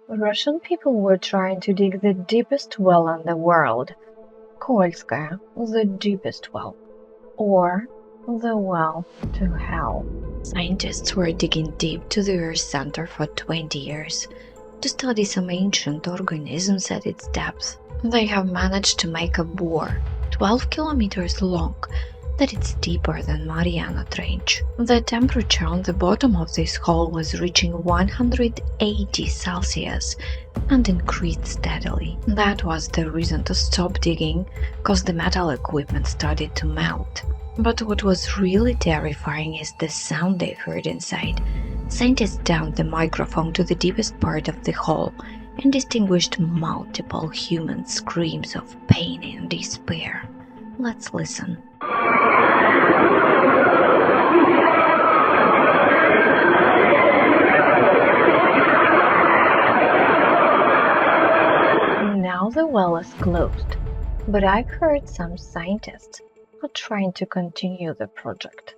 Russian people were trying to dig the deepest well in the world, Kolskaya, the deepest well, or the well to hell. Scientists were digging deep to the Earth's center for 20 years to study some ancient organisms at its depth. They have managed to make a bore 12 kilometers long that it's deeper than Mariana Trench. The temperature on the bottom of this hole was reaching 180 Celsius and increased steadily. That was the reason to stop digging, cause the metal equipment started to melt. But what was really terrifying is the sound they heard inside. Scientists downed the microphone to the deepest part of the hole and distinguished multiple human screams of pain and despair. Let's listen. Now the well is closed, but I've heard some scientists are trying to continue the project.